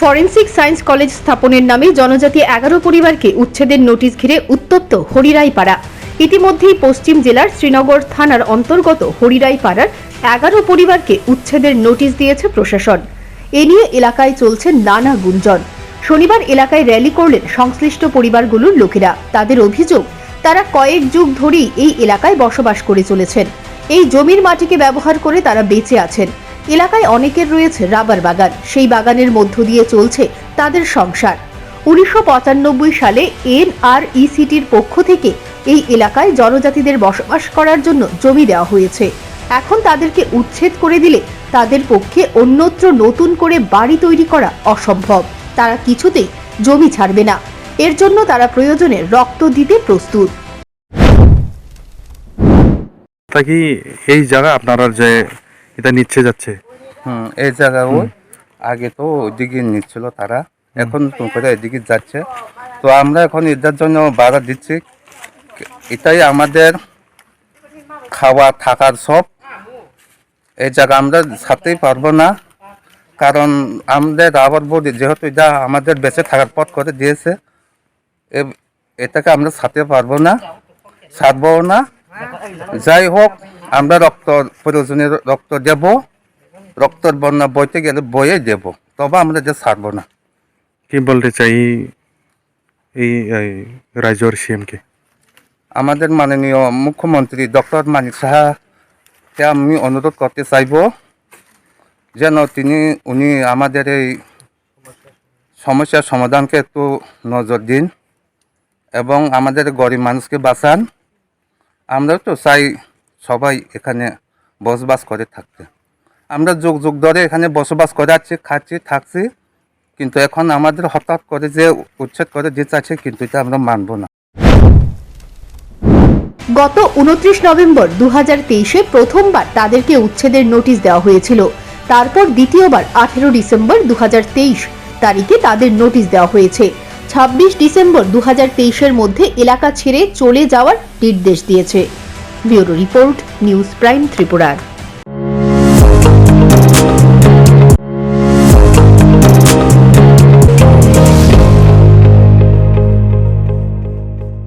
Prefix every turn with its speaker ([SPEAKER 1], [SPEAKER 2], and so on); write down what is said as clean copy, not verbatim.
[SPEAKER 1] Forensic science college স্থাপনের নামে জনজাতি 11 পরিবারকে উচ্ছেদের নোটিশ ঘিরে উত্তপ্ত হরিরাইপাড়া। ইতিমধ্যেই পশ্চিম জেলার শ্রীনগর থানার অন্তর্গত হরিরাইপাড়ার 11 পরিবারকে উচ্ছেদের নোটিশ দিয়েছে প্রশাসন। এ নিয়ে এলাকায় চলছে নানা গুঞ্জন। শনিবার এলাকায় র্যালি করলেন সংশ্লিষ্ট পরিবারগুলোর লোকেরা। তাদের অভিযোগ, তারা কয়েক যুগ ধরেই এই এলাকায় বসবাস করে চলেছেন। এই জমির মাটিকে ব্যবহার করে তারা বেঁচে আছেন। এলাকায় অনেকের রয়েছে রাবার বাগান, সেই বাগানের মধ্য দিয়ে চলছে তাদের সংসার। 1995 সালে NRECTর পক্ষ থেকে এই এলাকায় জনজাতিদের বসবাস করার জন্য জমি দেওয়া হয়েছে। এখন তাদেরকে উচ্ছেদ করে দিলে তাদের পক্ষে অন্যত্র নতুন করে বাড়ি তৈরি করা অসম্ভব। তারা কিছুতেই জমি ছাড়বে না। এর জন্য তারা প্রয়োজনে রক্ত দিতে প্রস্তুত।
[SPEAKER 2] তা কি এই জায়গা আপনারা যে এটা নিচ্ছে যাচ্ছে?
[SPEAKER 3] এই জায়গাও আগে তো ওইদিকে নিচ্ছিল তারা, এখন করে এদিকে যাচ্ছে। তো আমরা এখন এটার জন্য বাধা দিচ্ছি। এটাই আমাদের খাওয়া থাকার সব। এই জায়গা আমরা ছাড়তেই পারবো না, কারণ আমাদের রাবার বোর্ড যেহেতু এটা আমাদের বেঁচে থাকার পথ করে দিয়েছে, এটাকে আমরা ছাড়তে পারবো না, ছাড়বো না। যাই হোক, আমরা প্রয়োজনে রক্ত দেব, রক্তের বন্যা বইতে গেলে বয়ে দেব, তবে আমরা যে ছাড়বো না।
[SPEAKER 2] কি বলতে চাই এই রাজ্যের সিএমকে?
[SPEAKER 3] আমাদের মাননীয় মুখ্যমন্ত্রী ডক্টর মানিক সাহাকে আমি অনুরোধ করতে চাইব যেন উনি আমাদের এই সমস্যার সমাধানকে একটু নজর দিন এবং আমাদের গরিব মানুষকে বাঁচান। আমরা তো চাই সবাই এখানে বসবাস করে থাকতে। আমরা যুগ যুগ ধরে এখানে বসবাস করে আছি, খাচ্ছি, থাকছি, কিন্তু এখন আমাদের হঠাৎ করে যে উচ্ছেদ করে দিতে আছে, কিন্তু এটা আমরা মানব না।
[SPEAKER 1] গত 29 নভেম্বর 2023-এ প্রথমবার তাদেরকে উচ্ছেদের নোটিশ দেওয়া হয়েছিল। তারপর দ্বিতীয়বার 18 ডিসেম্বর 2023 তারিখে তাদের নোটিশ দেওয়া হয়েছে। 26 ডিসেম্বর 2023-এর মধ্যে এলাকা ছেড়ে চলে যাওয়ার নির্দেশ দিয়েছে। Bureau report, news prime Tripura.